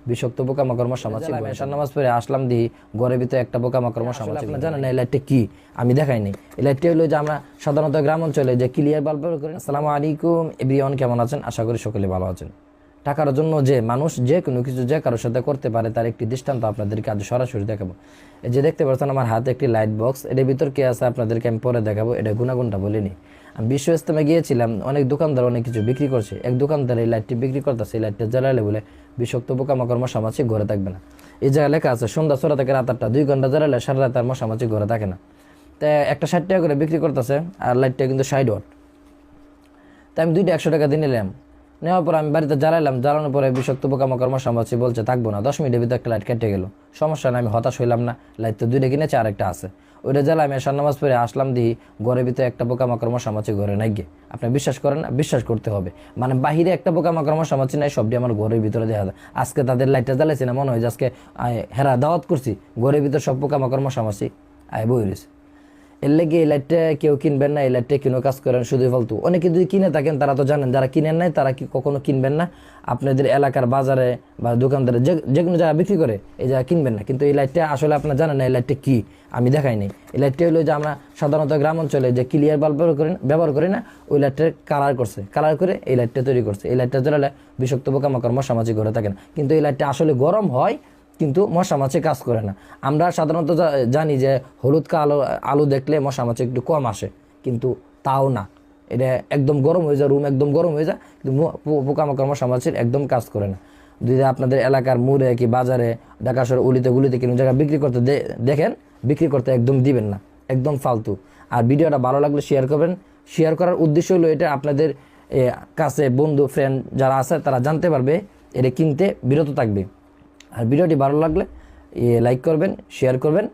বিষাক্ত পোকামাকড় মশা মাছি। এশার নামাজ পড়ে আসলাম দিই ঘরের ভিতরে একটা পোকামাকড় মশা মাছি। আপনারা জানেন না এই লাইটটা কি? আমি দেখাই নাই। এই লাইটটা হলো যে আমরা সাধারণত গ্রাম অঞ্চলে যে ক্লিয়ার বাল্ব ব্যবহার করি। আসসালামু আলাইকুম এভরিওয়ান, কেমন আছেন? আশা করি সকলে ভালো আছেন। টাকার জন্য যে মানুষ যে কোনো কিছু যে কারোর সাথে করতে পারে তার একটি দৃষ্টান্ত আপনাদেরকে আজ সরাসরি দেখাবো। এই যে দেখতে পাচ্ছেন আমার হাতে একটি লাইট বক্স, এর ভিতর কে আছে আপনাদেরকে আমি পরে দেখাবো। এটা গুণাগুণটা বলিনি। আমি বিশ্ব ইস্তেমে গিয়েছিলাম, অনেক দোকানদার অনেক কিছু বিক্রি করছে। এক দোকানদার এই লাইটটি বিক্রি করতেছে, এই লাইটটা জ্বালালে বলে বিষাক্ত পোকামাকড় মশা মাছি ঘরে থাকবে না। এই জায়গায় লেখা আছে সন্ধ্যা 6টা থেকে রাত 8টা, 2 ঘন্টা জ্বালালে সারা রাত আর মশা মাছি ঘরে থাকে না। তাই একটা 60 টাকা করে বিক্রি করতেছে, আর লাইটটা কিন্তু 60 ওয়াট। তাই আমি দুইটা 100 টাকা দিয়ে নিলাম। নেওয়ার পর আমি বাড়িতে জ্বালাইলাম, জ্বালানোর পরে বিষাক্ত পোকামাকড় মশা মাছি বলছে থাকবো না। 10 মিনিটের ভিতরে একটা লাইট কেটে গেল। সমস্যা না, আমি হতাশ হইলাম না। লাইট তো দুইটা কিনেছে, আর একটা আছে। ওইটা জ্বালাই আমি এশার নামাজ পড়ে আসলাম দিই ঘরের ভিতরে একটা পোকামাকড় মশা মাছি ঘরে নাই গিয়ে। আপনি বিশ্বাস করেন না? বিশ্বাস করতে হবে। মানে বাহিরে একটা পোকামাকড় মশা মাছি নাই, সবটি আমার ঘরের ভিতরে দেখা যায়। আজকে তাদের লাইটটা জ্বালাইছি না, মনে হয় যে আজকে হেরা দাওয়াত করছি। ঘরের ভিতরে সব পোকামাকড় মশা মাছি বই রয়েছে। এর লেগে এই লাইটটা কেউ কিনবেন না, এই লাইটটা কিনো কাজ করেন শুধুই ফালতু। অনেকে যদি কিনে থাকেন তারা তো জানেন, যারা কিনেন নাই তারা কি কখনো কিনবেন না। আপনাদের এলাকার বাজারে বা দোকানদারে যে কোনো জায়গায় বিক্রি করে এই জায়গা কিনবেন না। কিন্তু এই লাইটটা আসলে আপনারা জানেন না এই লাইটটা কি? আমি দেখাই নাই। এই লাইটটা হলো যে আমরা সাধারণত গ্রাম অঞ্চলে যে ক্লিয়ার বাল্ব ব্যবহার করি না, ওই লাইটটা কালার করে এই লাইটটা তৈরি করছে। এই লাইটটা জ্বালালে বিষাক্ত পোকামাকড় মশা মাছি ঘরে থাকে না। কিন্তু এই লাইটটা আসলে গরম হয়, কিন্তু মশা মাছি কাজ করে না। আমরা সাধারণত জানি যে হলুদ আলো দেখলে মশা মাছি একটু কম আসে, কিন্তু তাও না। এটা একদম গরম হয়ে যায়, রুম একদম গরম হয়ে যায়, কিন্তু পোকামাকড় মশা মাছির একদম কাজ করে না। যদি আপনাদের এলাকার মোড়ে কি বাজারে ঢাকা শহরে উলিতে গুলিতে কোনো জায়গায় বিক্রি করতে দেখেন, বিক্রি করতে একদম দিবেন না, একদম ফালতু। আর ভিডিওটা ভালো লাগলে শেয়ার করবেন। শেয়ার করার উদ্দেশ্য হলো এটা আপনাদের কাছে বন্ধু ফ্রেন্ড যারা আছে তারা জানতে পারবে, এটা কিনতে বিরত থাকবে। আর ভিডিওটি ভালো লাগলে লাইক করবেন, শেয়ার করবেন।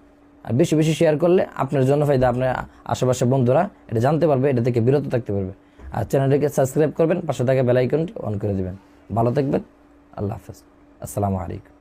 আর বেশি বেশি শেয়ার করলে আপনার জন্য ফায়দা, আপনার আশেপাশে বন্ধুরা এটা জানতে পারবে, এটা থেকে বিরত থাকতে পারবে। আর চ্যানেলটিকে সাবস্ক্রাইব করবেন, পাশে থাকা বেল আইকনটি অন করে দেবেন। ভালো থাকবেন। আল্লাহ হাফেজ। আসসালামু আলাইকুম।